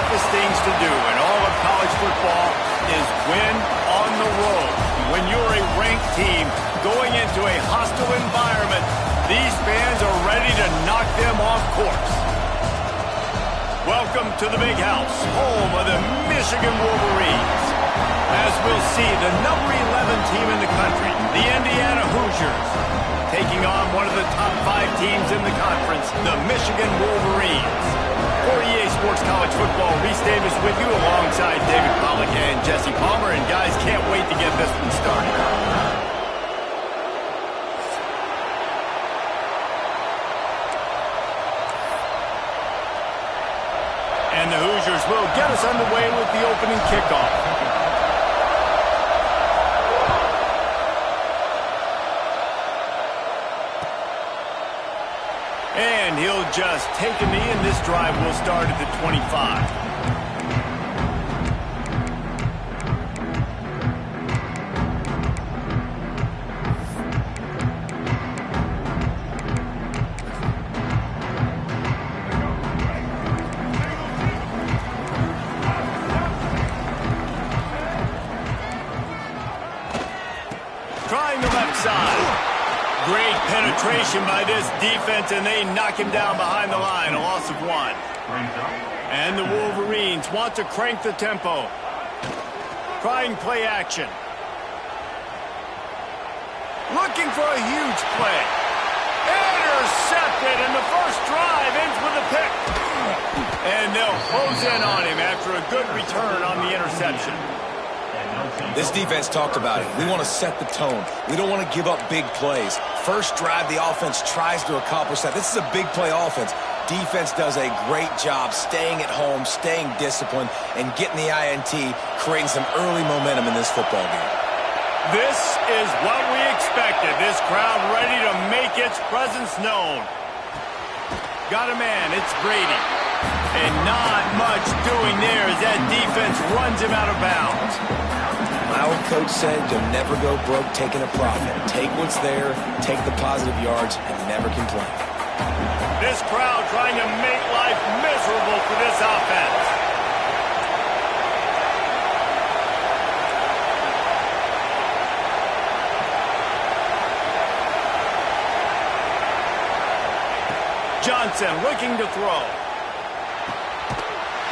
toughest things to do in all of college football is win on the road. When you're a ranked team going into a hostile environment, these fans are ready to knock them off course. Welcome to the Big House, home of the Michigan Wolverines. As we'll see, the number 11 team in the country, the Indiana Hoosiers, taking on one of the top 5 teams in the conference, the Michigan Wolverines. For EA Sports College Football, Reese Davis with you alongside David Pollack and Jesse Palmer. And guys, can't wait to get this one started. And the Hoosiers will get us underway with the opening kickoff. And he'll just take a knee, and this drive will start at the 25. Trying the left side. Great penetration by this defense, and they knock him down behind the line, a loss of 1. And the Wolverines want to crank the tempo. Trying play action. Looking for a huge play. Intercepted, and the first drive ends with a pick. And they'll close in on him after a good return on the interception. This defense talked about it. We want to set the tone. We don't want to give up big plays. First drive, the offense tries to accomplish that. This is a big play offense. Defense does a great job staying at home, staying disciplined, and getting the INT, creating some early momentum in this football game. This is what we expected. This crowd ready to make its presence known. Got a man. It's Brady. And not much doing there as that defense runs him out of bounds. My old coach said you'll never go broke taking a profit. Take what's there, take the positive yards, and never complain. This crowd trying to make life miserable for this offense. Johnson looking to throw.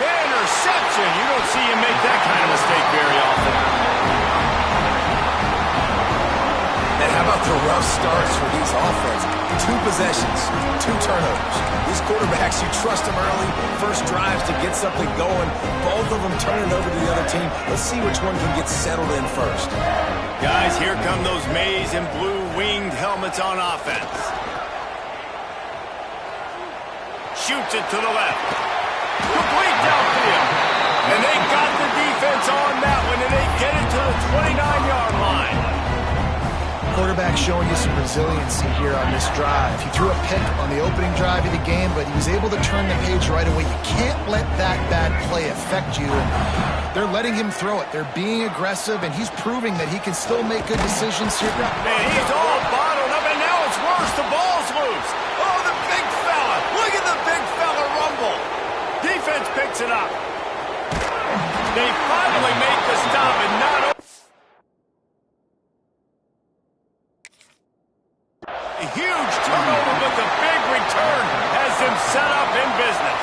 Interception. You don't see him make that kind of mistake very often. And how about the rough starts for these offense? 2 possessions, 2 turnovers. These quarterbacks, you trust them early. First drives to get something going. Both of them turning over to the other team. Let's see which one can get settled in first. Guys, here come those maize and blue winged helmets on offense. Shoots it to the left. Complete downfield. And they got the defense on that one, and they get it to the 29-yard line. Quarterback showing you some resiliency here on this drive. He threw a pick on the opening drive of the game, but he was able to turn the page right away. You can't let that bad play affect you. And they're letting him throw it. They're being aggressive, and he's proving that he can still make good decisions here. Man, he's all bottled up, and now it's worse. The ball's loose. Oh, the big fella. Look at the big fella rumble. Defense picks it up. They finally make the stop and not a huge turnover, but the big return has them set up in business.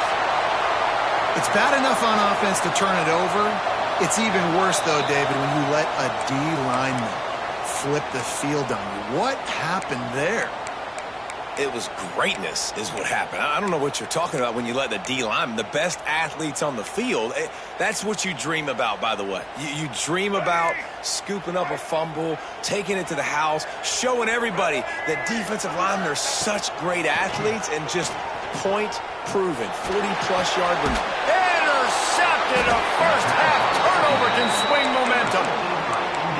It's bad enough on offense to turn it over. It's even worse, though, David, when you let a D lineman flip the field on you. What happened there? It was greatness is what happened. I don't know what you're talking about when you let the D lineman, the best athletes on the field, that's what you dream about, by the way. You dream about scooping up a fumble, taking it to the house, showing everybody that defensive linemen are such great athletes and just point proven, 40-plus yard run. Intercepted. A first half turnover can swing momentum.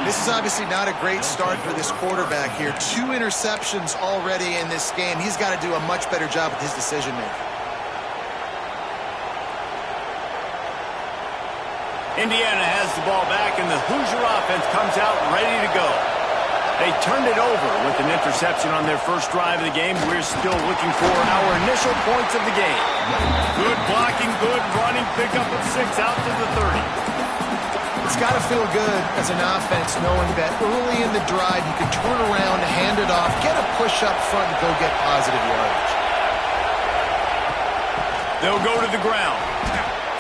This is obviously not a great start for this quarterback here. 2 interceptions already in this game. He's got to do a much better job with his decision-making. Indiana has the ball back, and the Hoosier offense comes out ready to go. They turned it over with an interception on their first drive of the game. We're still looking for our initial points of the game. Good blocking, good running, pickup of 6 out to the 30. It's got to feel good as an offense knowing that early in the drive you can turn around, hand it off, get a push up front, and go get positive yardage. They'll go to the ground,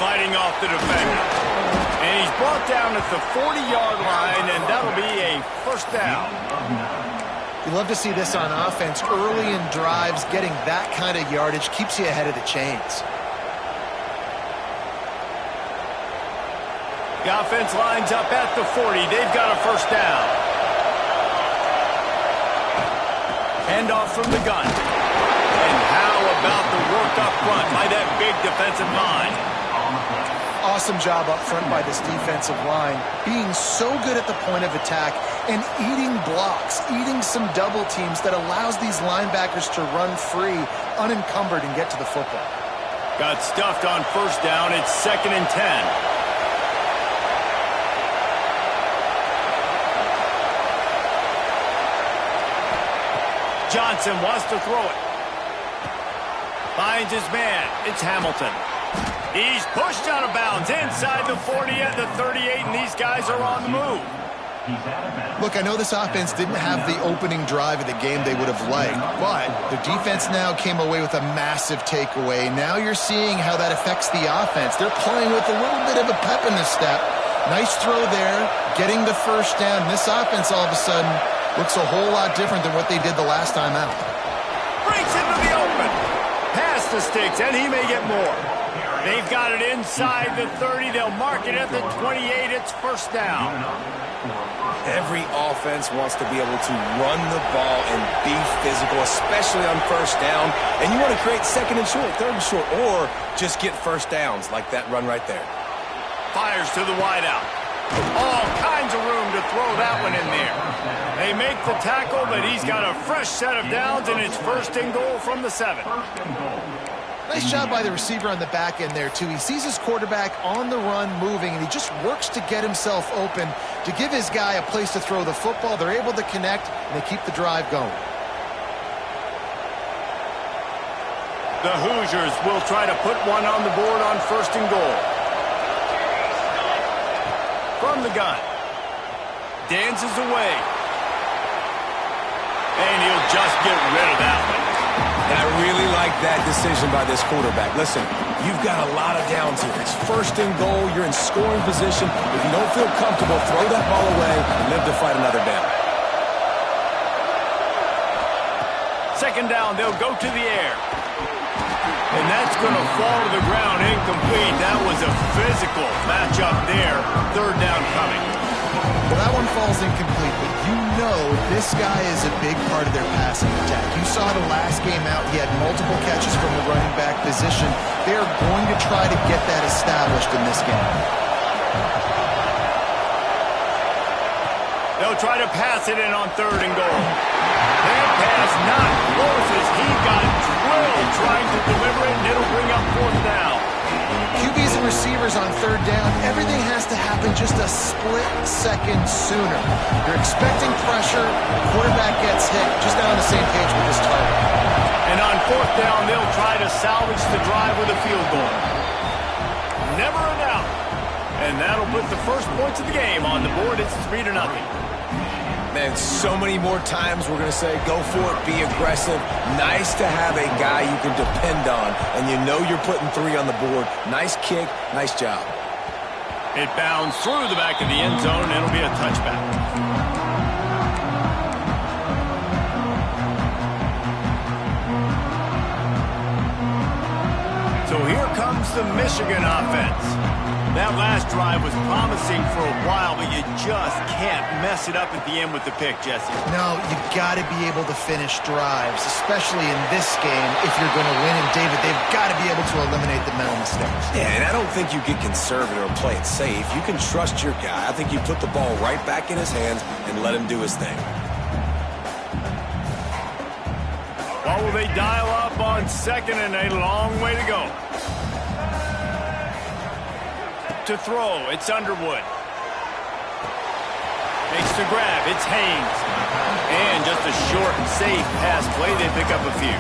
fighting off the defender. And he's brought down at the 40-yard line, and that'll be a first down. You love to see this on offense. Early in drives, getting that kind of yardage keeps you ahead of the chains. The offense lines up at the 40. They've got a first down. Handoff from the gun. And how about the work up front by that big defensive line? Awesome job up front by this defensive line, being so good at the point of attack and eating blocks, eating some double teams that allows these linebackers to run free, unencumbered, and get to the football. Got stuffed on first down. It's 2nd and 10. Johnson wants to throw it. Finds his man. It's Hamilton. He's pushed out of bounds inside the 40 at the 38, and these guys are on the move. Look, I know this offense didn't have the opening drive of the game they would have liked, but the defense now came away with a massive takeaway. Now you're seeing how that affects the offense. They're playing with a little bit of a pep in the step. Nice throw there, getting the first down. This offense all of a sudden looks a whole lot different than what they did the last time out. Breaks into the open. Past the sticks, and he may get more. They've got it inside the 30. They'll mark it at the 28. It's first down. Every offense wants to be able to run the ball and be physical, especially on first down. And you want to create 2nd and short, 3rd and short, or just get first downs like that run right there. Fires to the wideout. All kinds of room to throw that one in there. They make the tackle, but he's got a fresh set of downs, and it's 1st and goal from the 7. Nice job by the receiver on the back end there, too. He sees his quarterback on the run moving, and he just works to get himself open to give his guy a place to throw the football. They're able to connect, and they keep the drive going. The Hoosiers will try to put one on the board on 1st and goal. From the gun. Dances away. And he'll just get rid of that one. And I really like that decision by this quarterback. Listen, you've got a lot of downs here. It's 1st and goal. You're in scoring position. If you don't feel comfortable, throw that ball away and live to fight another down. 2nd down, they'll go to the air. And that's going to fall to the ground incomplete. That was a physical matchup there. 3rd down coming. Well, that one falls incomplete, but you know this guy is a big part of their passing attack. You saw the last game out. He had multiple catches from the running back position. They're going to try to get that established in this game. They'll try to pass it in on 3rd and goal. That pass not close as he got drilled trying to deliver it, and it'll bring up 4th down. QBs and receivers on 3rd down, everything has to happen just a split second sooner. You're expecting pressure, the quarterback gets hit, just not on the same page with his target. And on 4th down, they'll try to salvage the drive with a field goal. Never a doubt. And that'll put the first points of the game on the board. It's 3-0. Man, so many more times we're going to say, go for it, be aggressive. Nice to have a guy you can depend on, and you know you're putting 3 on the board. Nice kick, nice job. It bounds through the back of the end zone, and it'll be a touchback. So here comes the Michigan offense. That last drive was promising for a while, but you just can't mess it up at the end with the pick, Jesse. No, you've got to be able to finish drives, especially in this game if you're going to win. And, David, they've got to be able to eliminate the mental mistakes. Yeah, and I don't think you get conservative or play it safe. You can trust your guy. I think you put the ball right back in his hands and let him do his thing. What will they dial up on 2nd and a long way to go? To throw, it's Underwood. Makes the grab, it's Haynes. And just a short, safe pass play, they pick up a few.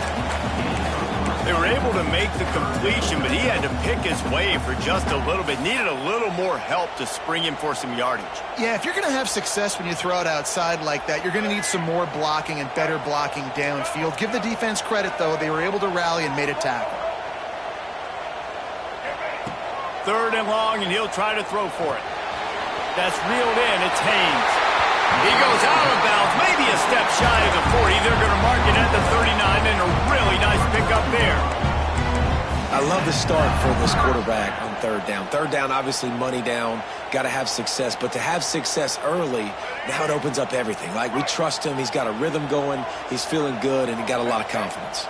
They were able to make the completion, but he had to pick his way for just a little bit. Needed a little more help to spring him for some yardage. Yeah, if you're going to have success when you throw it outside like that, you're going to need some more blocking and better blocking downfield. Give the defense credit, though. They were able to rally and made a tackle. 3rd and long, and he'll try to throw for it. That's reeled in. It's Haynes. He goes out of bounds, maybe a step shy of the 40. They're going to mark it at the 39, and a really nice pickup there. I love the start for this quarterback on 3rd down. 3rd down, obviously money down, got to have success. But to have success early, now it opens up everything. Like, we trust him. He's got a rhythm going. He's feeling good, and he got a lot of confidence.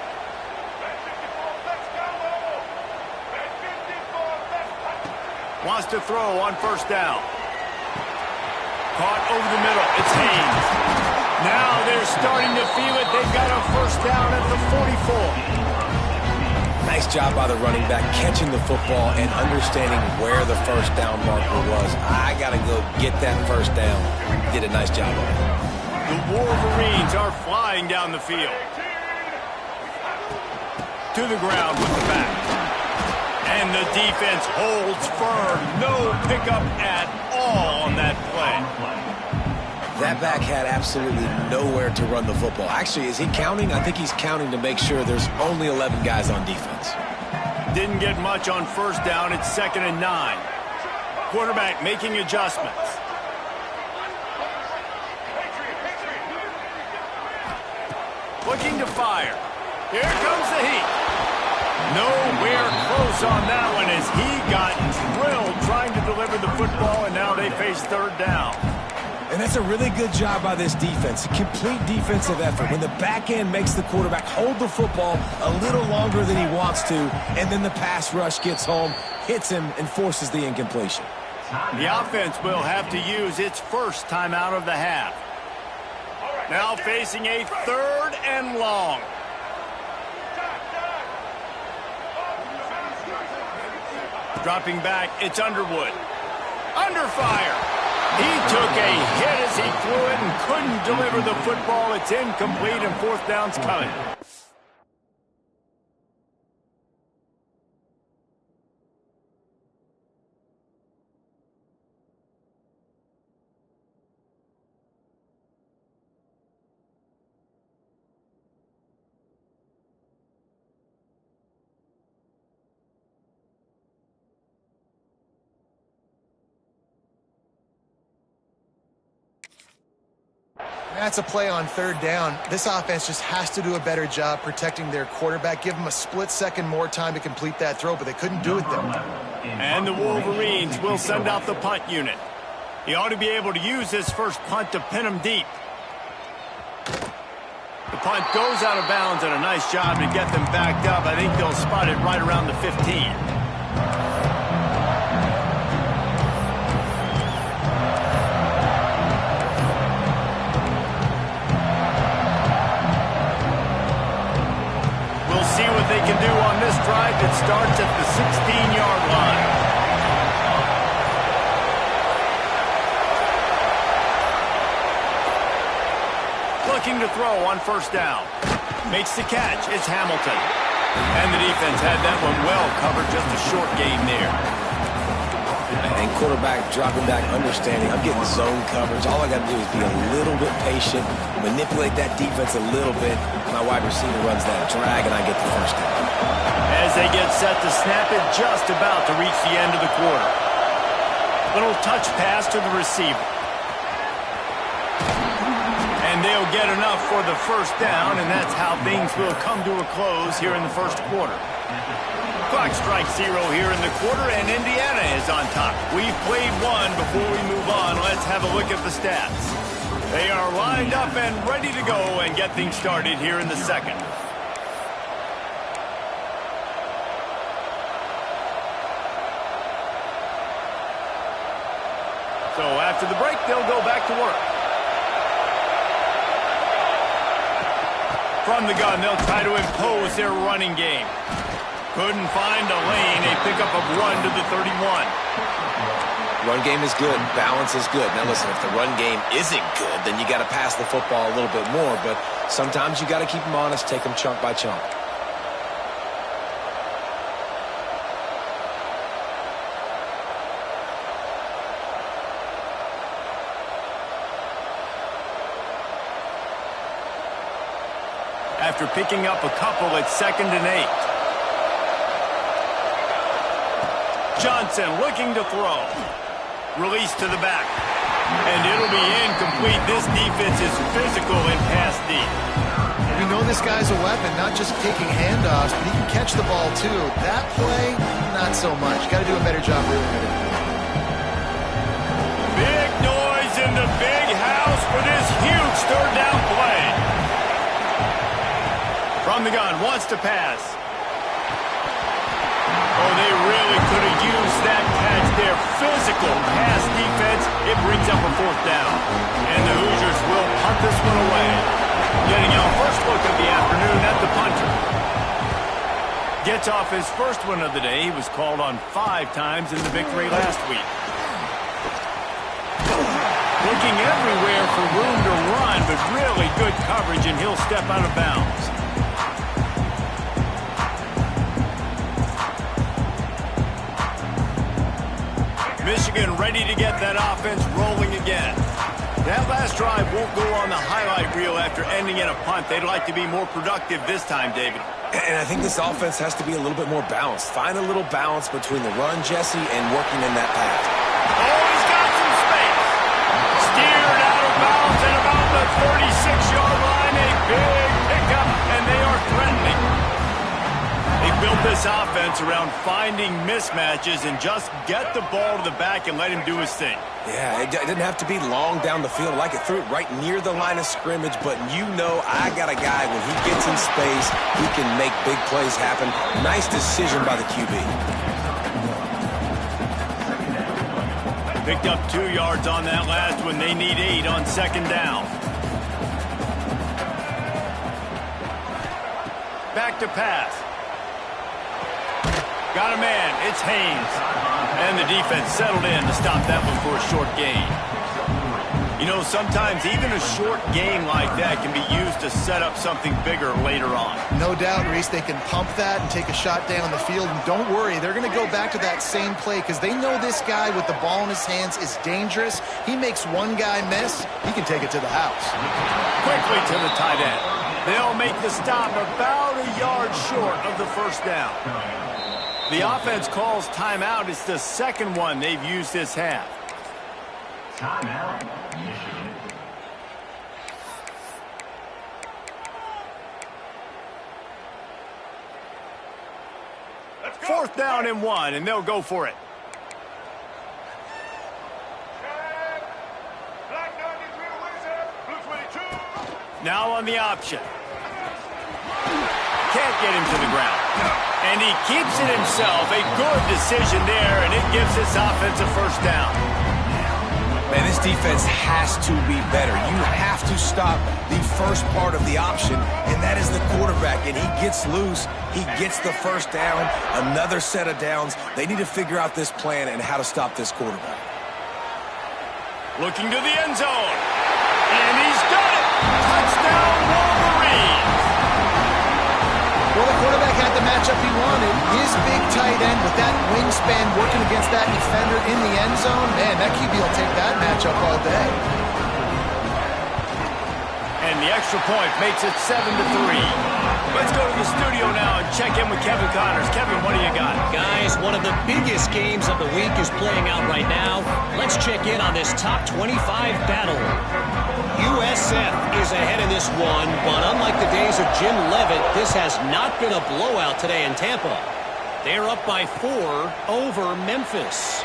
Wants to throw on 1st down. Caught over the middle. It's Haynes. Now they're starting to feel it. They've got a 1st down at the 44. Nice job by the running back catching the football and understanding where the 1st down marker was. I got to go get that 1st down. Did a nice job of it. The Wolverines are flying down the field. To the ground with the back. And the defense holds firm. No pickup at all on that play. That back had absolutely nowhere to run the football. Actually, is he counting? I think he's counting to make sure there's only 11 guys on defense. Didn't get much on 1st down. It's 2nd and 9. Quarterback making adjustments. Looking to fire. Here comes the heat. Nowhere close on that one as he got drilled trying to deliver the football, and now they face 3rd down. And that's a really good job by this defense. A complete defensive effort. When the back end makes the quarterback hold the football a little longer than he wants to, and then the pass rush gets home, hits him, and forces the incompletion. The offense will have to use its 1st timeout of the half. Now facing a 3rd and long. Dropping back, it's Underwood. Under fire. He took a hit as he threw it and couldn't deliver the football. It's incomplete, and 4th down's coming. That's a play on 3rd down. This offense just has to do a better job protecting their quarterback. Give them a split second more time to complete that throw, but they couldn't do it there. And the Wolverines will send out the punt unit. He ought to be able to use his 1st punt to pin him deep. The punt goes out of bounds, and a nice job to get them backed up. I think they'll spot it right around the 15. See what they can do on this drive that starts at the 16-yard line. Looking to throw on 1st down. Makes the catch. It's Hamilton. And the defense had that one well covered. Just a short gain there. And quarterback dropping back, understanding I'm getting zone coverage. All I got to do is be a little bit patient, manipulate that defense a little bit. My wide receiver runs that drag, and I get the 1st down. As they get set to snap it, just about to reach the end of the quarter. Little touch pass to the receiver. And they'll get enough for the 1st down, and that's how things will come to a close here in the 1st quarter. Clock strikes 0 here in the quarter, and Indiana is on top. We've played one. Before we move on, let's have a look at the stats. They are lined up and ready to go and get things started here in the 2nd. So after the break, they'll go back to work. From the gun, they'll try to impose their running game. Couldn't find a lane. A pickup of 1 to the 31. Run game is good. Balance is good. Now, listen, if the run game isn't good, then you got to pass the football a little bit more. But sometimes you got to keep them honest, take them chunk by chunk. After picking up a couple, it's 2nd and 8. Johnson looking to throw. Release to the back. And it'll be incomplete. This defense is physical in pass deep. We know this guy's a weapon, not just taking handoffs, but he can catch the ball too. That play, not so much. Got to do a better job reeling it in. Big noise in the big house for this huge 3rd down play. From the gun, wants to pass. Oh, they really could have used that catch there. Physical pass defense. It brings up a 4th down. And the Hoosiers will punt this one away. Getting our first look of the afternoon at the punter. Gets off his first one of the day. He was called on 5 times in the victory last week. Looking everywhere for room to run, but really good coverage, and he'll step out of bounds. Michigan ready to get that offense rolling again. That last drive won't go on the highlight reel after ending in a punt. They'd like to be more productive this time, David. And I think this offense has to be a little bit more balanced. Find a little balance between the run, Jesse, and working in that pass. Oh, he's got some space. Steered out of bounds at about the 36-yard line. A big pickup, and they are threatening. They built this offense around finding mismatches and just get the ball to the back and let him do his thing. Yeah, it didn't have to be long down the field. Like it threw it right near the line of scrimmage, but you know I got a guy, when he gets in space, he can make big plays happen. Nice decision by the QB. Picked up 2 yards on that last one. They need 8 on 2nd down. Back to pass. Got a man. It's Haynes. And the defense settled in to stop that one for a short gain. You know, sometimes even a short gain like that can be used to set up something bigger later on. No doubt, Reese, they can pump that and take a shot down the field. And don't worry, they're going to go back to that same play because they know this guy with the ball in his hands is dangerous. He makes one guy miss, he can take it to the house. Quickly to the tight end. They'll make the stop about a yard short of the 1st down. The offense calls timeout. It's the 2nd one they've used this half. Timeout. 4th down and 1, and they'll go for it. Now on the option. Can't get him to the ground. And he keeps it himself. A good decision there, and it gives this offense a 1st down. Man, this defense has to be better. You have to stop the first part of the option, and that is the quarterback. And he gets loose. He gets the 1st down, another set of downs. They need to figure out this plan and how to stop this quarterback. Looking to the end zone. And he's got it. Touchdown, Wolverines. Well, the quarterback had the matchup he wanted. His big tight end with that wingspan working against that defender in the end zone. Man, that QB will take that matchup all day. And the extra point makes it 7-3. Let's go to the studio now and check in with Kevin Connors. Kevin, what do you got? Guys, one of the biggest games of the week is playing out right now. Let's check in on this top 25 battle. USF is ahead in this one, but unlike the days of Jim Leavitt, this has not been a blowout today in Tampa. They're up by 4 over Memphis.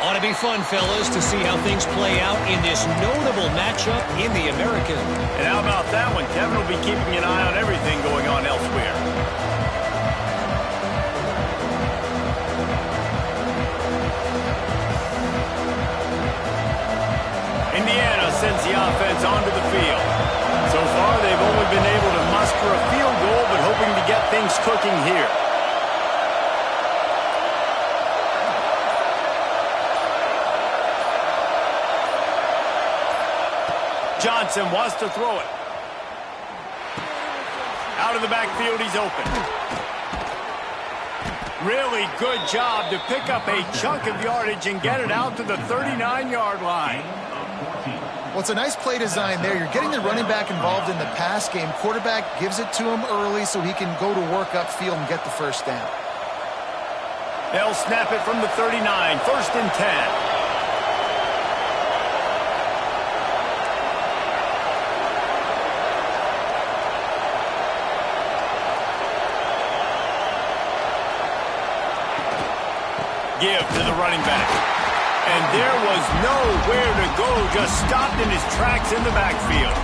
Ought to be fun, fellas, to see how things play out in this notable matchup in the American. And how about that one? Kevin will be keeping an eye on everything going on elsewhere. Indiana sends the offense onto the field. So far, they've only been able to muster a field goal, but hoping to get things cooking here. Johnson wants to throw it. Out of the backfield, he's open. Really good job to pick up a chunk of yardage and get it out to the 39-yard line. Well, it's a nice play design there. You're getting the running back involved in the pass game. Quarterback gives it to him early so he can go to work upfield and get the first down. They'll snap it from the 39, 1st and 10. Give to the running back. And there was nowhere to go, just stopped in his tracks in the backfield.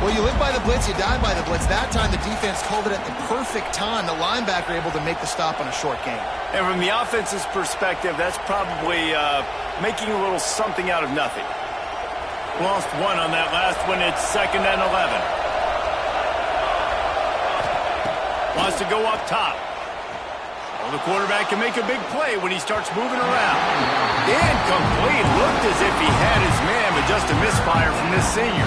Well, you live by the blitz, you die by the blitz. That time the defense called it at the perfect time. The linebacker able to make the stop on a short gain. And from the offense's perspective, that's probably making a little something out of nothing. Lost one on that last one. It's 2nd and 11. Wants to go up top. Well, the quarterback can make a big play when he starts moving around. Incomplete. Looked as if he had his man, but just a misfire from this senior.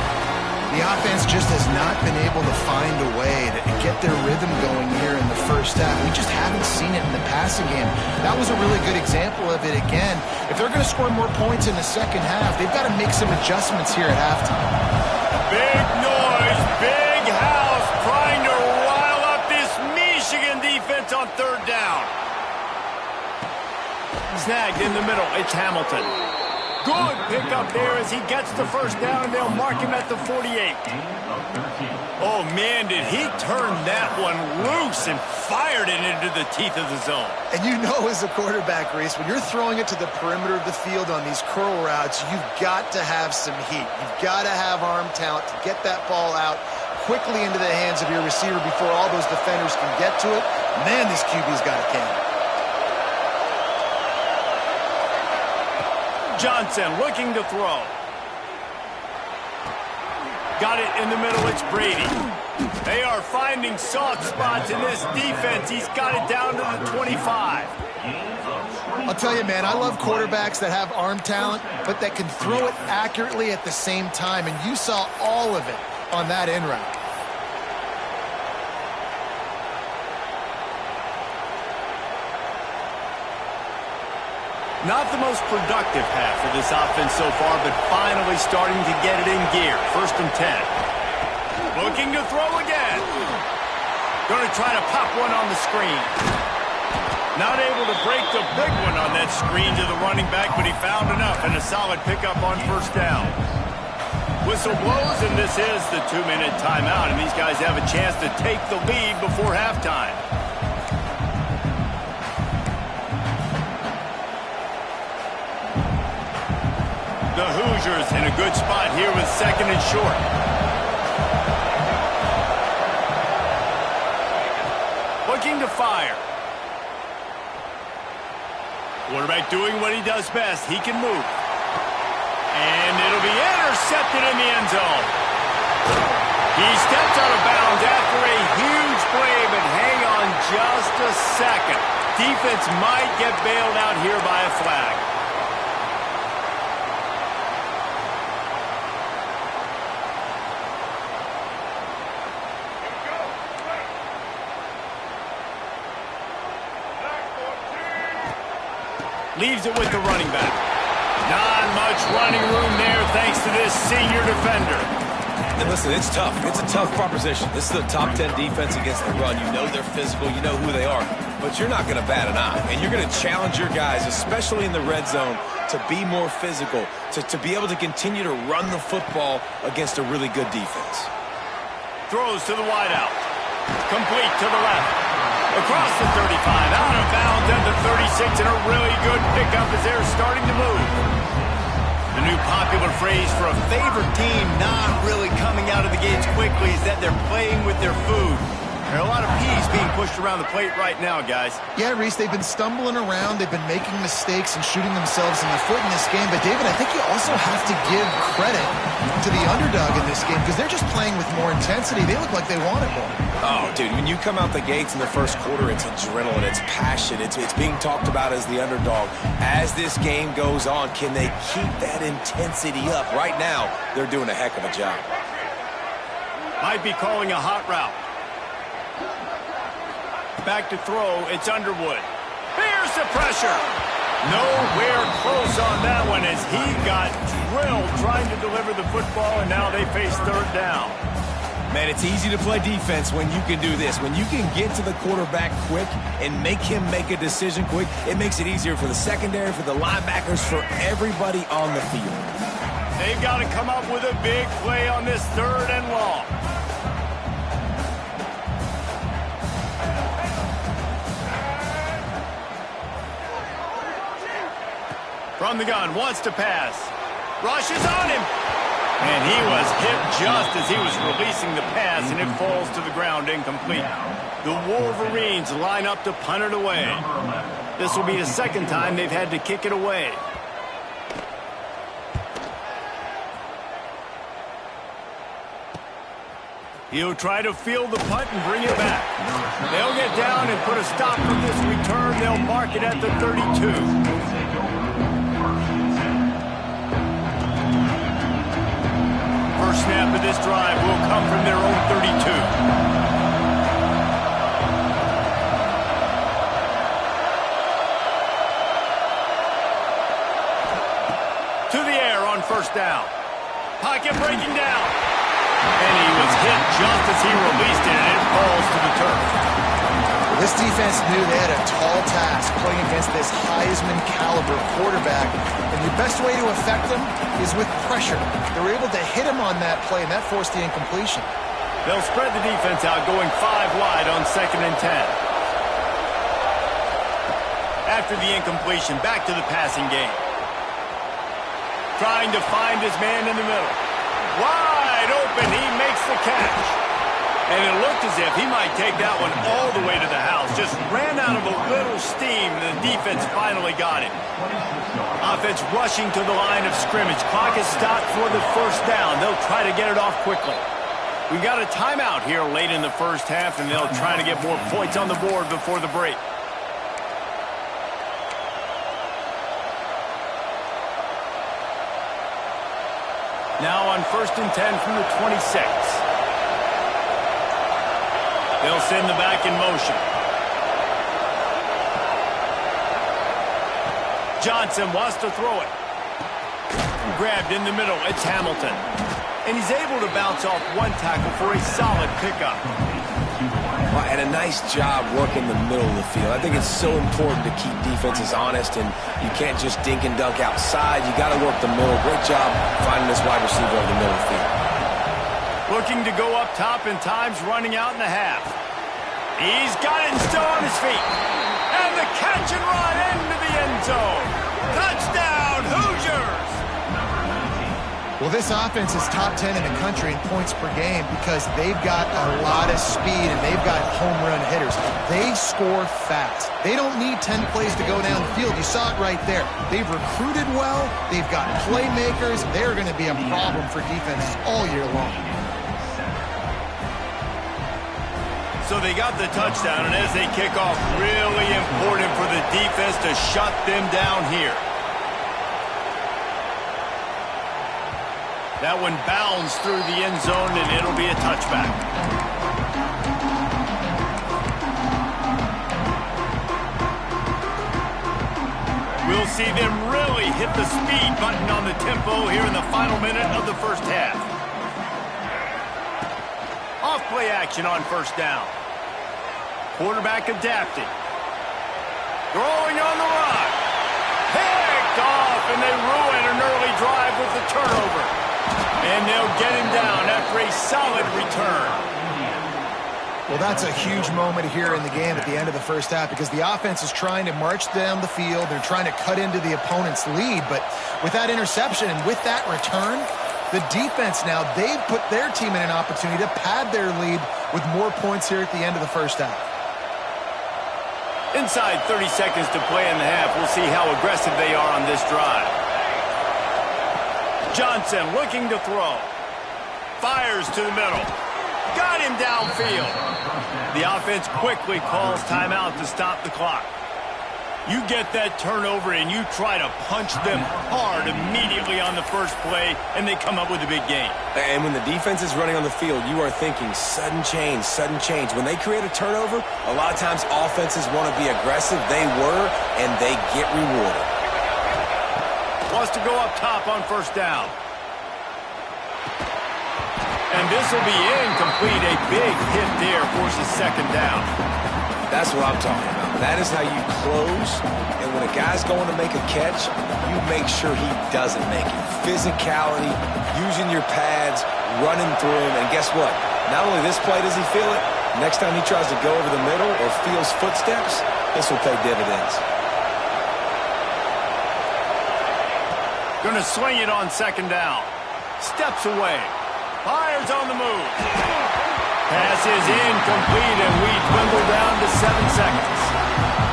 The offense just has not been able to find a way to get their rhythm going here in the first half. We just haven't seen it in the passing game. That was a really good example of it again. If they're going to score more points in the second half, they've got to make some adjustments here at halftime. Big noise, big house, trying to rile up this Michigan defense on 3rd down. Snagged in the middle. It's Hamilton. Good pickup there as he gets the first down, and they'll mark him at the 48. Oh, man, did he turn that one loose and fired it into the teeth of the zone. And you know as a quarterback, Reese, when you're throwing it to the perimeter of the field on these curl routes, you've got to have some heat. You've got to have arm talent to get that ball out quickly into the hands of your receiver before all those defenders can get to it. Man, this QB's got a cannon. Johnson looking to throw. Got it in the middle. It's Brady. They are finding soft spots in this defense. He's got it down to the 25. I'll tell you, man, I love quarterbacks that have arm talent, but that can throw it accurately at the same time, and you saw all of it on that in route. Not the most productive half of this offense so far, but finally starting to get it in gear. 1st and 10. Looking to throw again. Going to try to pop one on the screen. Not able to break the big one on that screen to the running back, but he found enough and a solid pickup on 1st down. Whistle blows, and this is the 2-minute timeout, and these guys have a chance to take the lead before halftime. The Hoosiers in a good spot here with 2nd and short. Looking to fire. Quarterback doing what he does best. He can move. And it'll be intercepted in the end zone. He steps out of bounds after a huge play, but hang on just a second. Defense might get bailed out here by a flag. Leaves it with the running back. Not much running room there thanks to this senior defender. And listen, it's tough. It's a tough proposition. This is a top 10 defense against the run. You know they're physical. You know who they are. But you're not going to bat an eye. And you're going to challenge your guys, especially in the red zone, to be more physical, to be able to continue to run the football against a really good defense. Throws to the wideout. Complete to the left. Across the 35, out of bounds at the 36, and a really good pickup as they're starting to move. The new popular phrase for a favored team not really coming out of the gates quickly is that they're playing with their food. There are a lot of peas being pushed around the plate right now, guys. Yeah, Reese, they've been stumbling around. They've been making mistakes and shooting themselves in the foot in this game. But, David, I think you also have to give credit to the underdog in this game because they're just playing with more intensity. They look like they want it more. Oh, dude, when you come out the gates in the first quarter, it's adrenaline, it's passion, it's being talked about as the underdog. As this game goes on, can they keep that intensity up? Right now, they're doing a heck of a job. Might be calling a hot route. Back to throw, it's Underwood. Here's the pressure. Nowhere close on that one as he got drilled trying to deliver the football, and now they face third down. Man, it's easy to play defense when you can do this. When you can get to the quarterback quick and make him make a decision quick, it makes it easier for the secondary, for the linebackers, for everybody on the field. They've got to come up with a big play on this third and long. From the gun, wants to pass. Rush is on him. And he was hit just as he was releasing the pass, and it falls to the ground incomplete. The Wolverines line up to punt it away. This will be the second time they've had to kick it away. He'll try to field the punt and bring it back. They'll get down and put a stop for this return. They'll mark it at the 32. First snap of this drive will come from their own 32. To the air on first down. Pocket breaking down. And he was hit just as he released it, and it falls to the turf. Well, this defense knew they had a tall task playing against this Heisman caliber quarterback, and the best way to affect them is with pressure. They were able to hit him on that play, and that forced the incompletion. They'll spread the defense out, going 5 wide on 2nd and 10. After the incompletion, back to the passing game. Trying to find his man in the middle. Wide open, he makes the catch. And it looked as if he might take that one all the way to the house. Just ran out of a little steam, and the defense finally got him. Offense rushing to the line of scrimmage. Clock is stopped for the first down. They'll try to get it off quickly. We've got a timeout here late in the first half, and they'll try to get more points on the board before the break. Now on 1st and 10 from the 26. They'll send the back in motion. Johnson wants to throw it. Grabbed in the middle. It's Hamilton. And he's able to bounce off one tackle for a solid pickup. And a nice job working the middle of the field. I think it's so important to keep defenses honest, and you can't just dink and dunk outside. You got to work the middle. Great job finding this wide receiver over the middle of the field. Looking to go up top, and time's running out in the half. He's got it and still on his feet. And the catch and run into the end zone. Touchdown, Hoosiers! Well, this offense is top 10 in the country in points per game because they've got a lot of speed and they've got home run hitters. They score fast. They don't need 10 plays to go down the field. You saw it right there. They've recruited well. They've got playmakers. They're going to be a problem for defenses all year long. So they got the touchdown, and as they kick off, really important for the defense to shut them down here. That one bounds through the end zone, and it'll be a touchback. We'll see them really hit the speed button on the tempo here in the final minute of the first half. Off-play action on first down. Quarterback adapting. Throwing on the run. Picked off, and they ruin an early drive with the turnover. And they'll get him down after a solid return. Well, that's a huge moment here in the game at the end of the first half because the offense is trying to march down the field. They're trying to cut into the opponent's lead. But with that interception and with that return, the defense now, they've put their team in an opportunity to pad their lead with more points here at the end of the first half. Inside 30 seconds to play in the half. We'll see how aggressive they are on this drive. Johnson looking to throw. Fires to the middle. Got him downfield. The offense quickly calls timeout to stop the clock. You get that turnover and you try to punch them hard immediately on the first play, and they come up with a big gain. And when the defense is running on the field, you are thinking sudden change, sudden change. When they create a turnover, a lot of times offenses want to be aggressive. They were, and they get rewarded. Wants to go up top on first down. And this will be incomplete. A big hit there forces second down. That's what I'm talking about. That is how you close, and when a guy's going to make a catch, you make sure he doesn't make it. Physicality, using your pads, running through him, and guess what? Not only this play does he feel it, next time he tries to go over the middle or feels footsteps, this will pay dividends. Going to swing it on second down. Steps away. Fires on the move. Pass is incomplete, and we dwindle down to 7 seconds.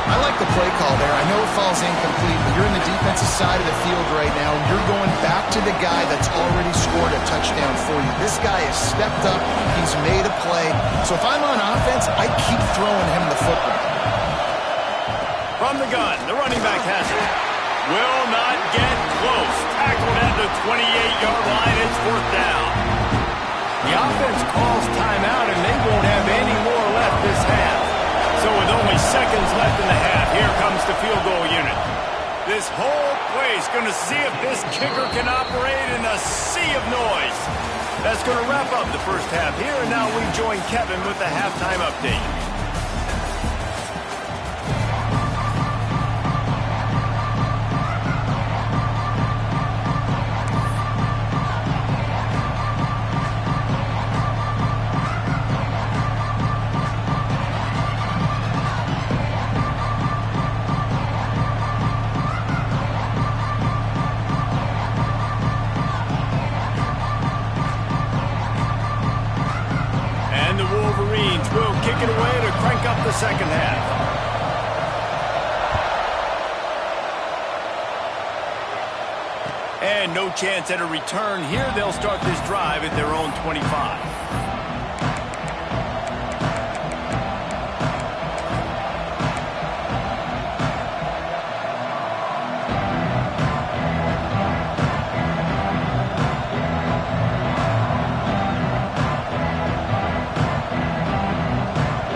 I like the play call there. I know it falls incomplete, but you're in the defensive side of the field right now, and you're going back to the guy that's already scored a touchdown for you. This guy has stepped up. He's made a play. So if I'm on offense, I keep throwing him the football. From the gun, the running back has it. Will not get close. Tackled at the 28-yard line. It's fourth down. The offense calls timeout, and they won't have any more left this half. So with only seconds left in the half, here comes the field goal unit. This whole place going to see if this kicker can operate in a sea of noise. That's going to wrap up the first half here, and now we join Kevin with the halftime update. Will kick it away to crank up the second half. And no chance at a return here. They'll start this drive at their own 25.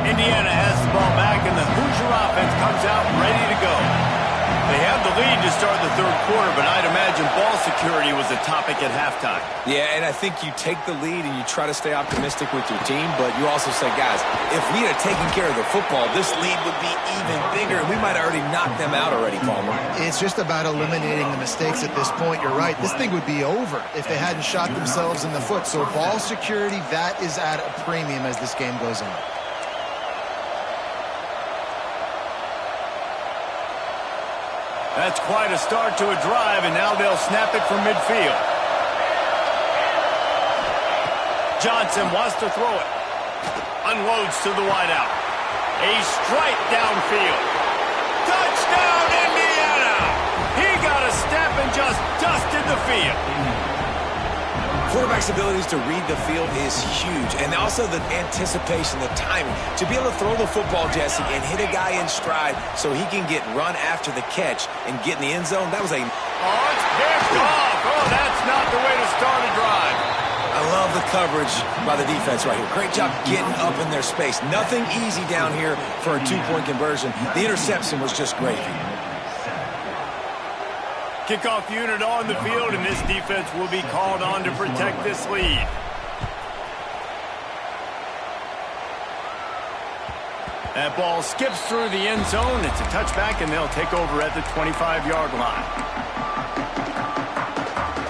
Indiana has the ball back, and the Hoosier offense comes out ready to go. They have the lead to start the third quarter, but I'd imagine ball security was a topic at halftime. Yeah, and I think you take the lead and you try to stay optimistic with your team, but you also say, guys, if we had taken care of the football, this lead would be even bigger, and we might have already knocked them out already, Palmer. It's just about eliminating the mistakes at this point. You're right. This thing would be over if they hadn't shot themselves in the foot. So ball security, that is at a premium as this game goes on. That's quite a start to a drive, and now they'll snap it from midfield. Johnson wants to throw it. Unloads to the wideout. A strike downfield. Touchdown, Indiana! He got a step and just dusted the field. Quarterback's abilities to read the field is huge, and also the anticipation, the timing. To be able to throw the football, Jesse, and hit a guy in stride so he can get run after the catch and get in the end zone, that was a... Oh, it's picked off. Oh, that's not the way to start a drive. I love the coverage by the defense right here. Great job getting up in their space. Nothing easy down here for a two-point conversion. The interception was just great. Kickoff unit on the field, and this defense will be called on to protect this lead. That ball skips through the end zone. It's a touchback, and they'll take over at the 25-yard line.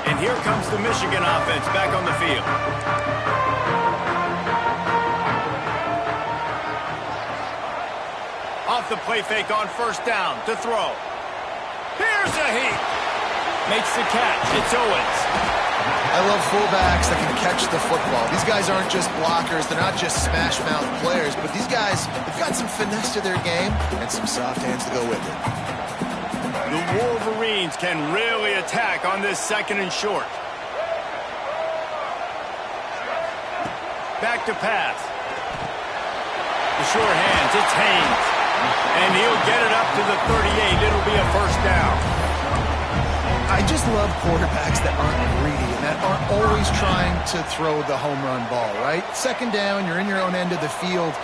And here comes the Michigan offense back on the field. Off the play fake on first down to throw. Here's a heat. Makes the catch. It's Owens. I love fullbacks that can catch the football. These guys aren't just blockers. They're not just smash-mouth players, but these guys have got some finesse to their game and some soft hands to go with it. The Wolverines can really attack on this second and short. Back to pass. The sure hands, it's Haynes. And he'll get it up to the 38. It'll be a first down. I just love quarterbacks that aren't greedy and that aren't always trying to throw the home run ball, right? Second down, you're in your own end of the field.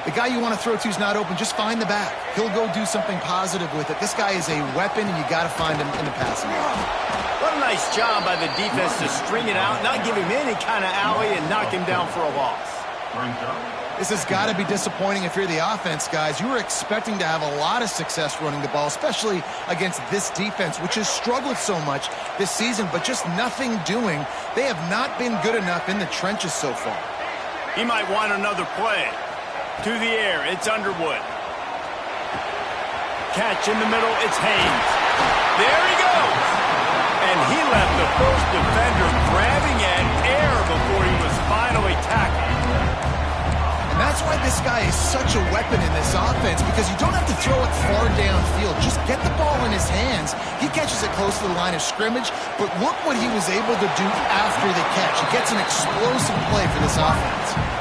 The guy you want to throw to is not open. Just find the back. He'll go do something positive with it. This guy is a weapon, and you got to find him in the passing game. What a nice job by the defense to string it out, not give him any kind of alley, and knock him down for a loss. This has got to be disappointing if you're the offense, guys. You were expecting to have a lot of success running the ball, especially against this defense, which has struggled so much this season, but just nothing doing. They have not been good enough in the trenches so far. He might want another play. To the air, it's Underwood. Catch in the middle, it's Haynes. There he goes! And he left the first defender grabbing at air before he was finally tackled. And that's why this guy is such a weapon in this offense, because you don't have to throw it far downfield. Just get the ball in his hands. He catches it close to the line of scrimmage, but look what he was able to do after the catch. He gets an explosive play for this offense.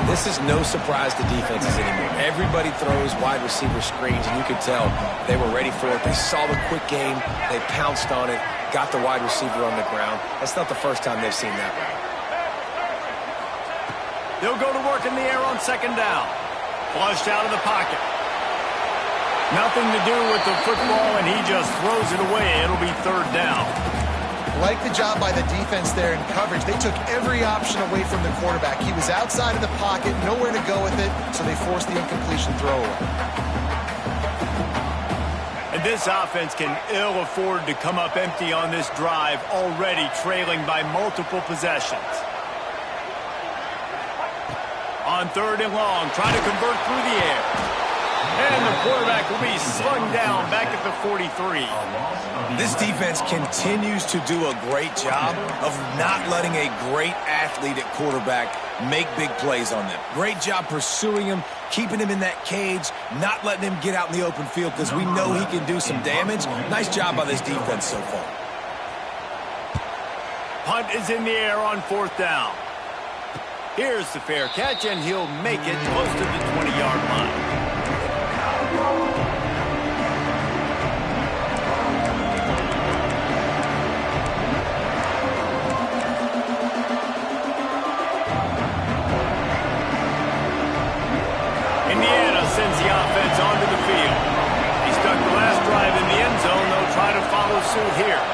This is no surprise to defenses anymore. Everybody throws wide receiver screens, and you could tell they were ready for it. They saw the quick game. They pounced on it, got the wide receiver on the ground. That's not the first time they've seen that route. They'll go to work in the air on second down. Flushed out of the pocket. Nothing to do with the football, and he just throws it away. It'll be third down. Like the job by the defense there in coverage. They took every option away from the quarterback. He was outside of the pocket, nowhere to go with it, so they forced the incompletion throwaway. And this offense can ill afford to come up empty on this drive, already trailing by multiple possessions. On third and long, trying to convert through the air. And the quarterback will be slung down back at the 43. This defense continues to do a great job of not letting a great athlete at quarterback make big plays on them. Great job pursuing him, keeping him in that cage, not letting him get out in the open field because we know he can do some damage. Nice job by this defense so far. Punt is in the air on fourth down. Here's the fair catch, and he'll make it close to the 20-yard line. Indiana sends the offense onto the field. He stuck the last drive in the end zone. They'll try to follow suit here.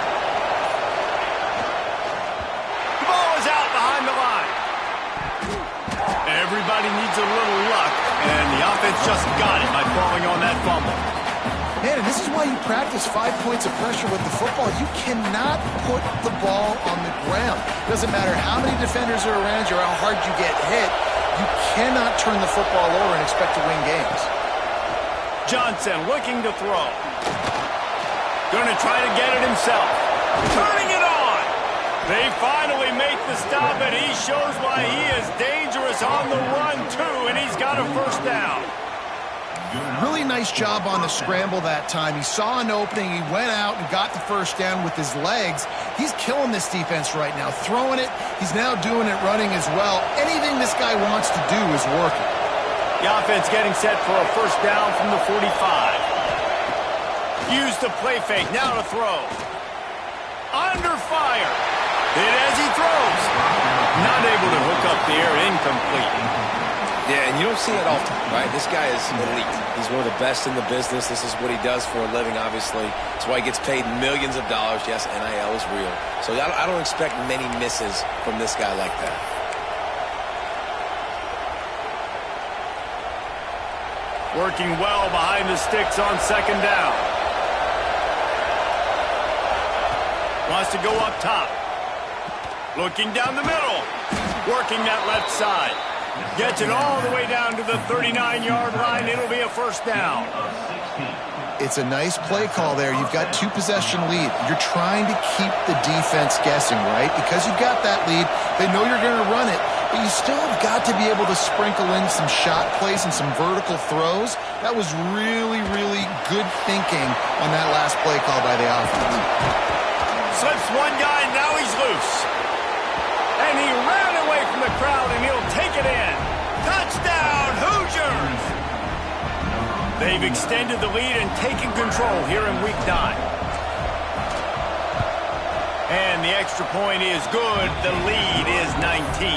The ball is out behind the line. Everybody needs a little luck, and the offense just got it by falling on that fumble. Man, and this is why you practice 5 points of pressure with the football. You cannot put the ball on the ground. Doesn't matter how many defenders are around you or how hard you get hit. You cannot turn the football over and expect to win games. Johnson looking to throw. Going to try to get it himself. Turning it on. They finally make the stop, and he shows why he is dangerous on the run, too, and he's got a first down. Really nice job on the scramble that time. He saw an opening. He went out and got the first down with his legs. He's killing this defense right now. Throwing it. He's now doing it running as well. Anything this guy wants to do is working. The offense getting set for a first down from the 45. Use the play fake. Now to throw. Under fire. Hit as he throws. Not able to hook up the air. Incomplete. Yeah, and you don't see it often, right? This guy is elite. He's one of the best in the business. This is what he does for a living, obviously. That's why he gets paid millions of dollars. Yes, NIL is real. So I don't expect many misses from this guy like that. Working well behind the sticks on second down. Wants to go up top. Looking down the middle. Working that left side. Gets it all the way down to the 39-yard line. It'll be a first down. It's a nice play call there. You've got 2-possession lead. You're trying to keep the defense guessing, right? Because you've got that lead. They know you're going to run it, but you still have got to be able to sprinkle in some shot plays and some vertical throws. That was really, really good thinking on that last play call by the offense. Slips one guy, now he's loose. And he ran away from the crowd, and he'll take it in. Touchdown, Hoosiers! They've extended the lead and taken control here in Week 9. And the extra point is good. The lead is 19.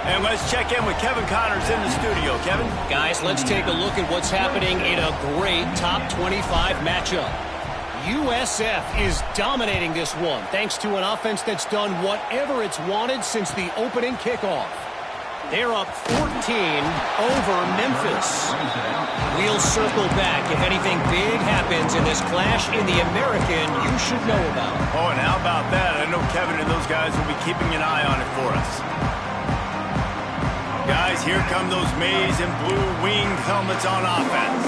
And let's check in with Kevin Connors in the studio. Kevin? Guys, let's take a look at what's happening in a great top 25 matchup. USF is dominating this one thanks to an offense that's done whatever it's wanted since the opening kickoff. They're up 14 over Memphis. We'll circle back if anything big happens in this clash in the American you should know about. Oh, and how about that? I know Kevin and those guys will be keeping an eye on it for us. Guys, here come those maize and blue winged helmets on offense.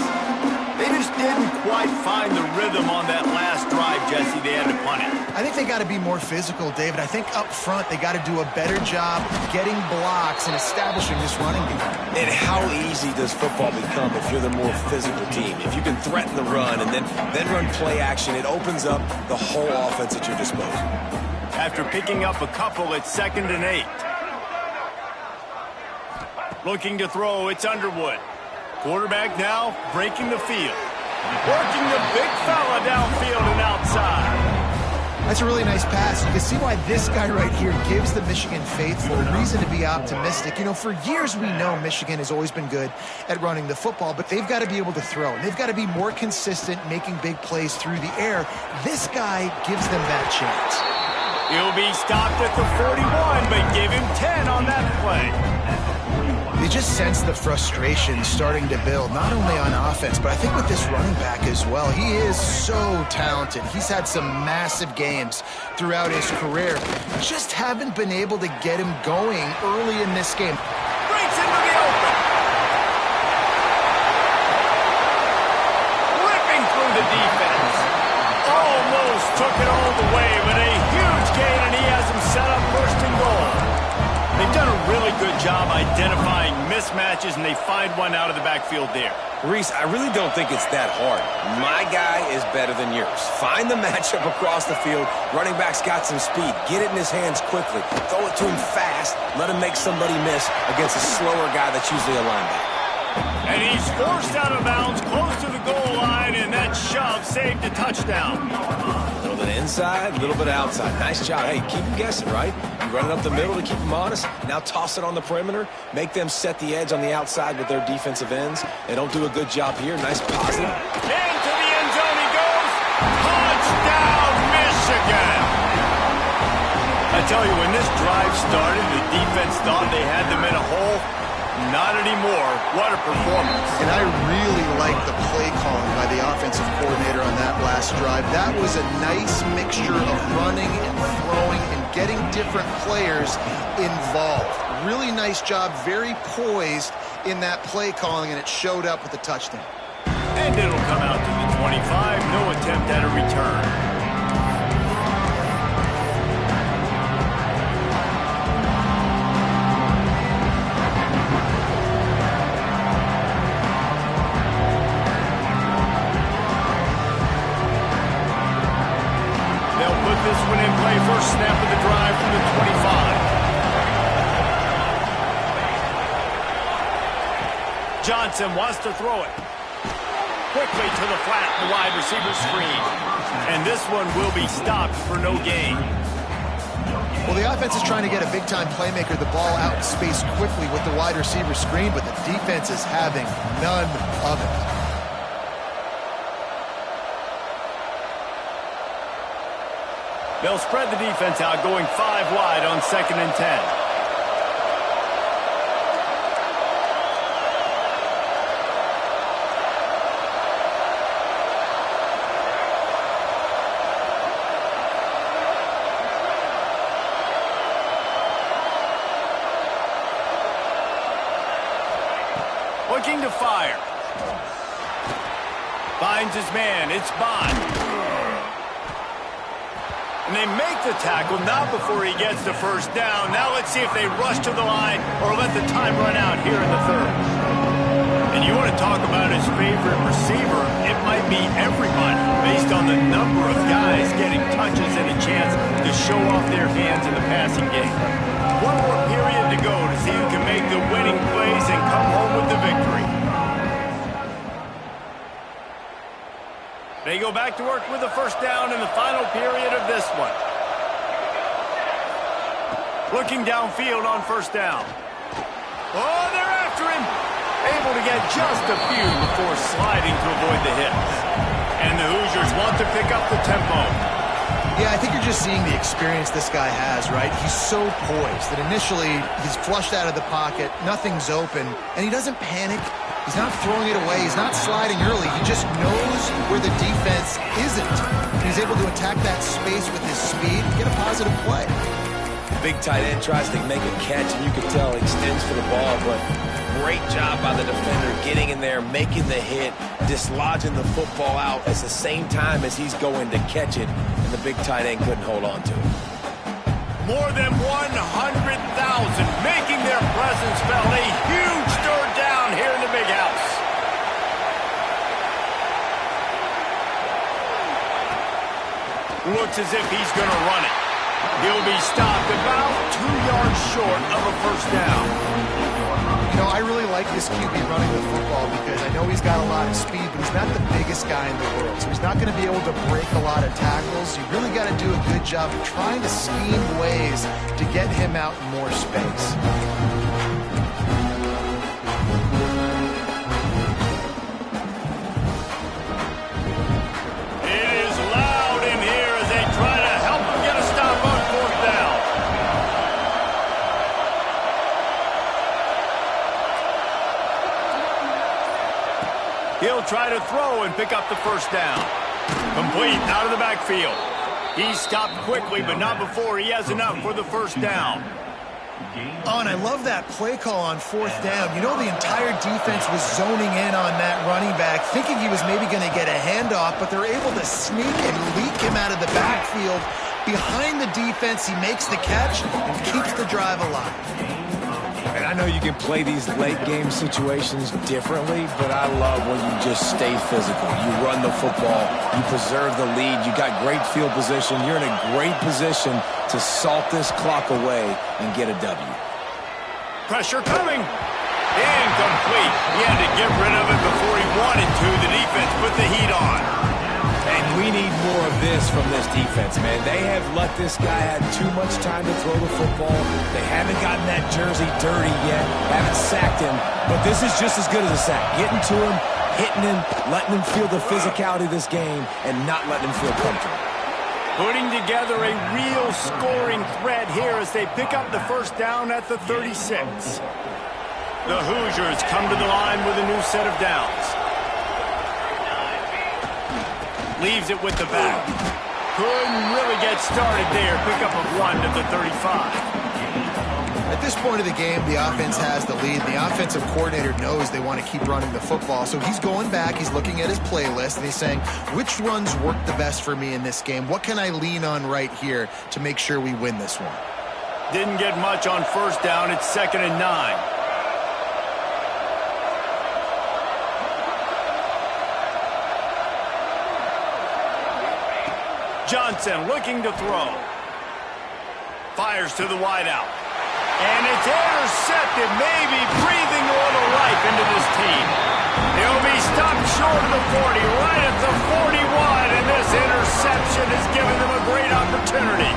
They just didn't quite find the rhythm on that last drive, Jesse. They had to punt it. I think they got to be more physical, David. I think up front they got to do a better job getting blocks and establishing this running game. And how easy does football become if you're the more physical team? If you can threaten the run and then run play action, it opens up the whole offense at your disposal. After picking up a couple, it's 2nd and 8. Looking to throw, it's Underwood. Quarterback now breaking the field. Working the big fella downfield and outside. That's a really nice pass. You can see why this guy right here gives the Michigan faithful reason to be optimistic. You know, for years we know Michigan has always been good at running the football, but they've got to be able to throw. And they've got to be more consistent making big plays through the air. This guy gives them that chance. He'll be stopped at the 41, but give him 10 on that play. You just sense the frustration starting to build, not only on offense, but I think with this running back as well. He is so talented. He's had some massive games throughout his career. Just haven't been able to get him going early in this game. Breaks into the open. Ripping through the defense. Almost took it all the way, but a huge gain, and he has him set up 1st and goal. They've done a really good job identifying mismatches, and they find one out of the backfield there. Reese, I really don't think it's that hard. My guy is better than yours. Find the matchup across the field. Running back's got some speed. Get it in his hands quickly. Throw it to him fast. Let him make somebody miss against a slower guy that's usually a linebacker. And he's forced out of bounds close to the goal line, and that shove saved a touchdown. A little bit inside, a little bit outside. Nice job. Hey, keep him guessing, right? You run it up the middle to keep them honest. Now toss it on the perimeter. Make them set the edge on the outside with their defensive ends. They don't do a good job here. Nice positive. Into the end zone he goes. Touchdown, Michigan. I tell you, when this drive started, the defense thought they had them in a hole. Not anymore. What a performance. And I really like the play calling by the offensive coordinator on that last drive. That was a nice mixture of running and throwing and getting different players involved. Really nice job, very poised in that play calling, and it showed up with the touchdown. And it'll come out to the 25. No attempt at a return. This one in play, first snap of the drive from the 25. Johnson wants to throw it. Quickly to the flat, the wide receiver screen. And this one will be stopped for no gain. Well, the offense is trying to get a big-time playmaker the ball out in space quickly with the wide receiver screen, but the defense is having none of it. They'll spread the defense out, going 5 wide on 2nd and 10. Looking to fire. Finds his man. It's Bond. And they make the tackle, not before he gets the first down. Now let's see if they rush to the line or let the time run out here in the 3rd. And you want to talk about his favorite receiver, it might be everybody based on the number of guys getting touches and a chance to show off their hands in the passing game. One more period to go to see who can make the winning plays and come home with the victory. They go back to work with the first down in the final period of this one. Looking downfield on first down. Oh, they're after him. Able to get just a few before sliding to avoid the hits. And the Hoosiers want to pick up the tempo. Yeah, I think you're just seeing the experience this guy has, right? He's so poised that initially he's flushed out of the pocket, nothing's open, and he doesn't panic. He's not throwing it away. He's not sliding early. He just knows where the defense isn't. He's able to attack that space with his speed and get a positive play. The big tight end tries to make a catch, and you can tell he extends for the ball, but great job by the defender getting in there, making the hit, dislodging the football out at the same time as he's going to catch it, and the big tight end couldn't hold on to it. More than 100,000 making their presence felt. A huge third down here in the big house. Looks as if he's going to run it. He'll be stopped about 2 yards short of a first down. You know, I really like this QB running the football because I know he's got a lot of speed, but he's not the biggest guy in the world. So he's not going to be able to break a lot of tackles. You really got to do a good job of trying to scheme ways to get him out in more space. He'll try to throw and pick up the first down. Complete out of the backfield. He's stopped quickly, but not before he has enough for the first down. Oh, and I love that play call on fourth down. You know, the entire defense was zoning in on that running back, thinking he was maybe going to get a handoff, but they're able to sneak and leak him out of the backfield. Behind the defense, he makes the catch and keeps the drive alive. And I know you can play these late-game situations differently, but I love when you just stay physical. You run the football, you preserve the lead, you got great field position, you're in a great position to salt this clock away and get a W. Pressure coming. Incomplete. He had to get rid of it before he wanted to. The defense put the heat on. And we need more of this from this defense, man. They have let this guy have too much time to throw the football. They haven't gotten that jersey dirty yet, haven't sacked him, but this is just as good as a sack. Getting to him, hitting him, letting him feel the physicality of this game, and not letting him feel comfortable. Putting together a real scoring threat here as they pick up the first down at the 36. The Hoosiers come to the line with a new set of downs. Leaves it with the back. Couldn't really get started there. Pick up a 1 to the 35. At this point of the game, the offense has the lead. The offensive coordinator knows they want to keep running the football. So he's going back, he's looking at his playlist, and he's saying, which runs work the best for me in this game? What can I lean on right here to make sure we win this one? Didn't get much on first down. It's 2nd and 9. Johnson looking to throw. Fires to the wideout. And it's intercepted, maybe breathing a little life into this team. He'll be stopped short of the 40, right at the 41, and this interception has given them a great opportunity.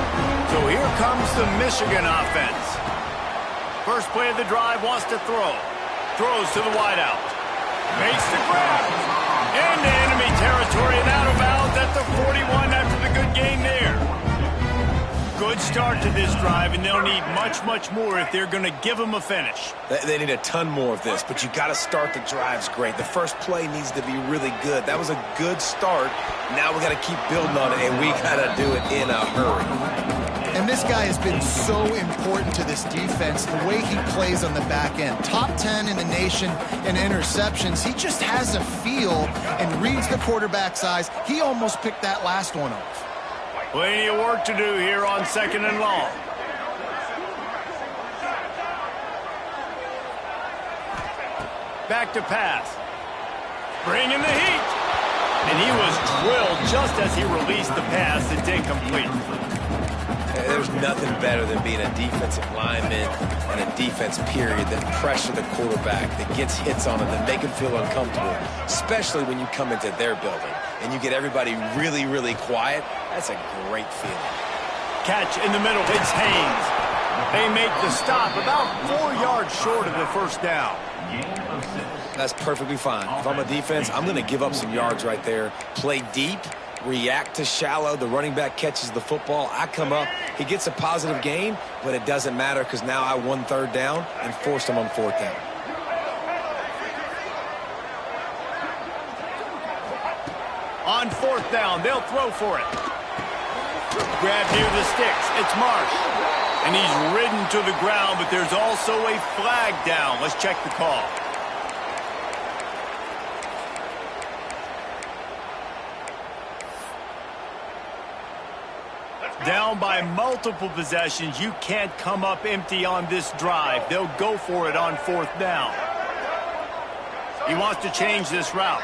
So here comes the Michigan offense. First play of the drive, wants to throw. Throws to the wideout. Makes the grab. Into enemy territory and out of bounds at the 41 after the good gain there. Good start to this drive, and they'll need much, much more if they're going to give them a finish. They need a ton more of this, but you got to start the drives great. The first play needs to be really good. That was a good start. Now we got to keep building on it, and we got to do it in a hurry. And this guy has been so important to this defense, the way he plays on the back end. Top 10 in the nation in interceptions. He just has a feel and reads the quarterback's eyes. He almost picked that last one off. Plenty of work to do here on 2nd and long. Back to pass. Bringing the heat. And he was drilled just as he released the pass. It's incomplete. There's nothing better than being a defensive lineman and a defense period that pressure the quarterback, that gets hits on him, that make him feel uncomfortable, especially when you come into their building and you get everybody really, really quiet. That's a great feeling. Catch in the middle. It's Haynes. They make the stop about 4 yards short of the first down. That's perfectly fine. If I'm a defense, I'm going to give up some yards right there. Play deep, react to shallow. The running back catches the football. I come up. He gets a positive gain, but it doesn't matter because now I won third down and forced him on fourth down. On fourth down, they'll throw for it. Grab near the sticks. It's Marsh. And he's ridden to the ground, but there's also a flag down. Let's check the call. Down by multiple possessions. You can't come up empty on this drive. They'll go for it on fourth down. He wants to change this route.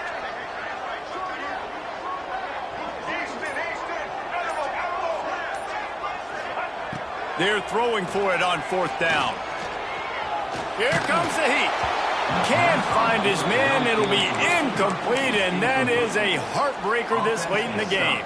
They're throwing for it on fourth down. Here comes the heat. Can't find his man. It'll be incomplete, and that is a heartbreaker this late in the game.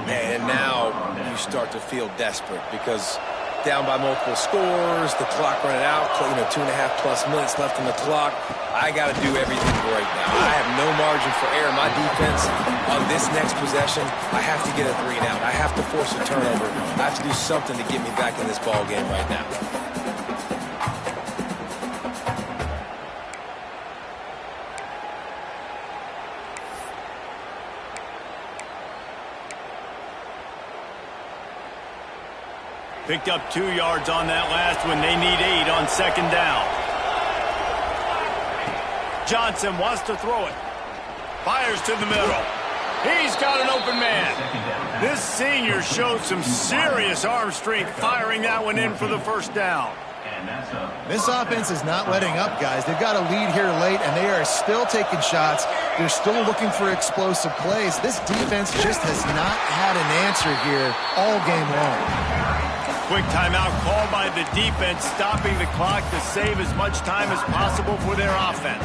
And now you start to feel desperate because down by multiple scores, the clock running out, 2.5+ minutes left on the clock. I got to do everything right now. I have no margin for error. My defense on this next possession, I have to get a 3-and-out. I have to force a turnover. I have to do something to get me back in this ball game right now. Picked up 2 yards on that last one. They need 8 on second down. Johnson wants to throw it. Fires to the middle. He's got an open man. This senior showed some serious arm strength firing that one in for the first down. This offense is not letting up, guys. They've got a lead here late, and they are still taking shots. They're still looking for explosive plays. This defense just has not had an answer here all game long. Quick timeout called by the defense, stopping the clock to save as much time as possible for their offense.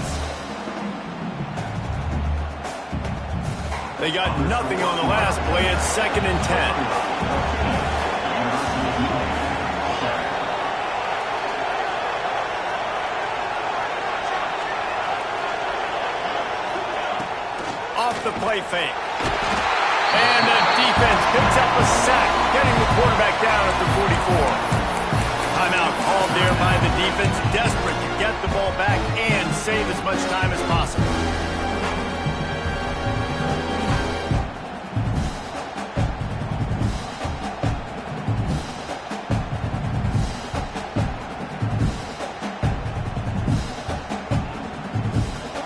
They got nothing on the last play. It's 2nd and 10. Off the play fake. And the defense picks up a sack, getting the quarterback down at the 44. Timeout called there by the defense, desperate to get the ball back and save as much time as possible.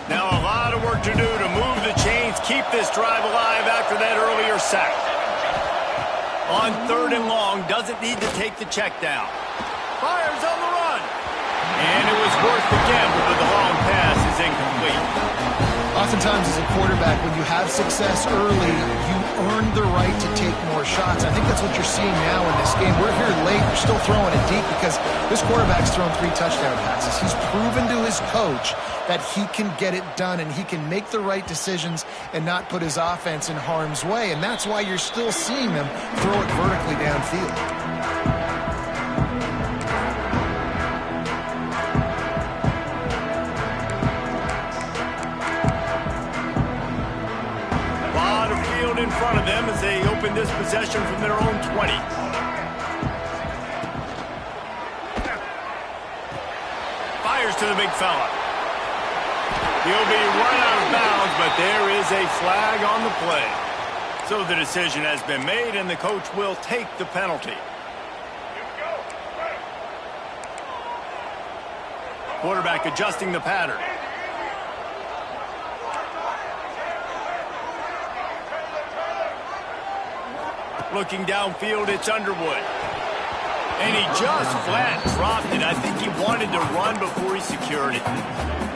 Now a lot of work to do to move the chains, keep this drive alive after that earlier sack. On 3rd and long, doesn't need to take the check down. Fires on the run. And it was worth the gamble, but the long pass is incomplete. Oftentimes as a quarterback, when you have success early, you earn the right to take more shots. I think that's what you're seeing now in this game. We're here late. We're still throwing it deep because this quarterback's thrown 3 touchdown passes. He's proven to his coach that he can get it done and he can make the right decisions and not put his offense in harm's way. And that's why you're still seeing them throw it vertically downfield. In front of them as they open this possession from their own 20. Fires to the big fella. He'll be run out of bounds, but there is a flag on the play. So the decision has been made, and the coach will take the penalty. Quarterback adjusting the pattern. Looking downfield, it's Underwood. And he just flat dropped it. I think he wanted to run before he secured it.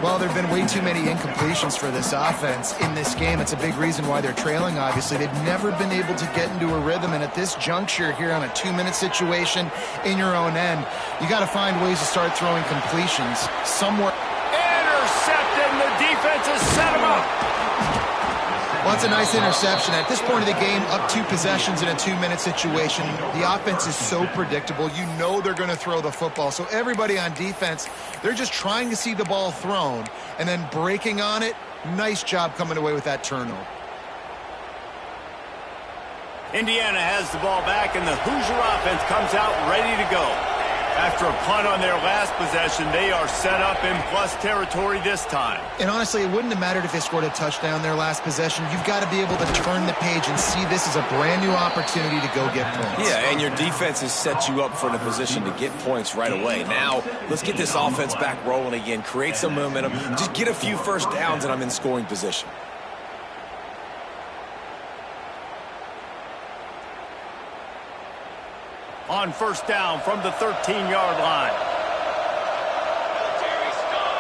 Well, there have been way too many incompletions for this offense in this game. It's a big reason why they're trailing, obviously. They've never been able to get into a rhythm, and at this juncture here on a 2-minute situation in your own end, you got to find ways to start throwing completions somewhere. Intercepted, and the defense has set him up. Well, it's a nice interception. At this point of the game, up 2 possessions in a 2-minute situation, the offense is so predictable. You know they're going to throw the football. So everybody on defense, they're just trying to see the ball thrown and then breaking on it. Nice job coming away with that turnover. Indiana has the ball back, and the Hoosier offense comes out ready to go. After a punt on their last possession, they are set up in plus territory this time. And honestly, it wouldn't have mattered if they scored a touchdown their last possession. You've got to be able to turn the page and see this as a brand new opportunity to go get points. Yeah, and your defense has set you up for a position to get points right away. Now, let's get this offense back rolling again, create some momentum, just get a few first downs, and I'm in scoring position. On first down from the 13-yard line.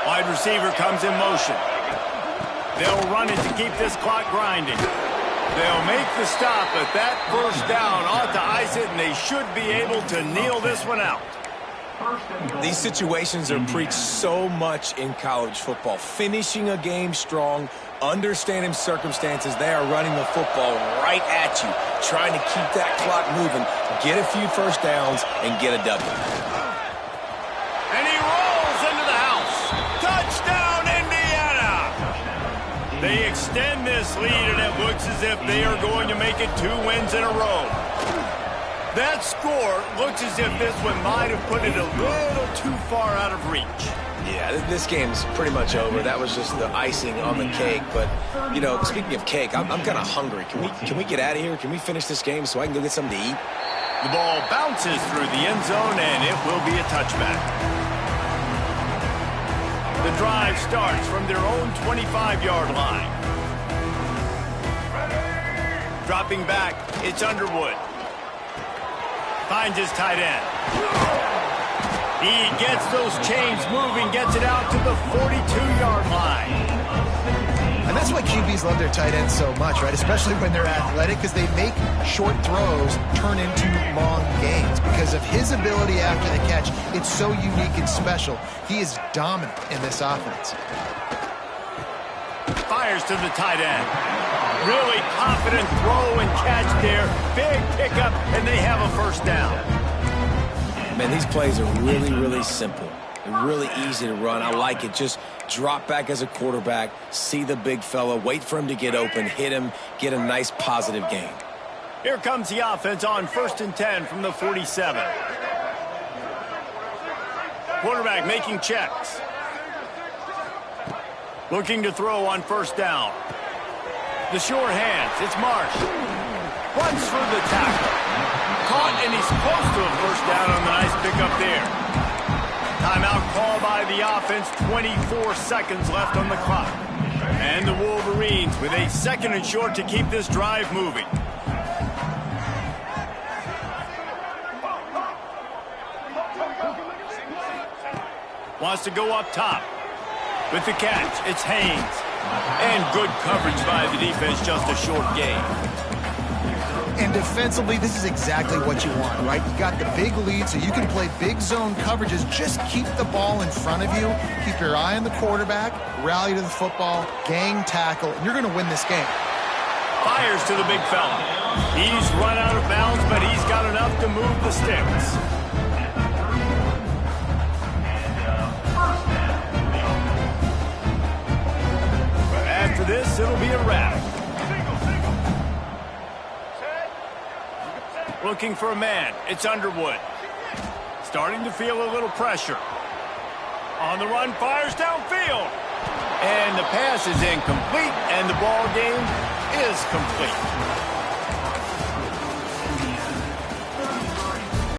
Wide receiver comes in motion. They'll run it to keep this clock grinding. They'll make the stop, but that first down ought to ice it, and they should be able to kneel this one out. These situations are preached so much in college football. Finishing a game strong, understanding circumstances. They are running the football right at you, trying to keep that clock moving, get a few first downs, and get a W. And he rolls into the house. Touchdown, Indiana! They extend this lead, and it looks as if they are going to make it 2 wins in a row. That score looks as if this one might have put it a little too far out of reach. Yeah, this game's pretty much over. That was just the icing on the cake. But, you know, speaking of cake, I'm kind of hungry. Can we get out of here? Can we finish this game so I can go get something to eat? The ball bounces through the end zone, and it will be a touchback. The drive starts from their own 25-yard line. Dropping back, it's Underwood. Finds his tight end. He gets those chains moving, gets it out to the 42-yard line. And that's why QBs love their tight ends so much, right? Especially when they're athletic, because they make short throws turn into long gains. Because of his ability after the catch, it's so unique and special. He is dominant in this offense. Fires to the tight end. Really confident throw and catch there. Big pickup, and they have a first down. Man, these plays are really, really simple. They're really easy to run. I like it. Just drop back as a quarterback, see the big fella, wait for him to get open, hit him, get a nice positive gain. Here comes the offense on 1st and 10 from the 47. Quarterback making checks. Looking to throw on first down. The sure hands, it's Marsh. Runs through the tackle. Caught, and he's close to a first down on the nice pickup there. Timeout call by the offense, 24 seconds left on the clock. And the Wolverines with a 2nd and short to keep this drive moving. Wants to go up top. With the catch, it's Haynes. And good coverage by the defense, just a short gain. And defensively, this is exactly what you want, right? You got the big lead, so you can play big zone coverages. Just keep the ball in front of you. Keep your eye on the quarterback, rally to the football, gang tackle, and you're going to win this game. Fires to the big fella. He's run out of bounds, but he's got enough to move the sticks. After this, it'll be a wrap. Looking for a man. It's Underwood. Starting to feel a little pressure. On the run, fires downfield. And the pass is incomplete, and the ball game is complete.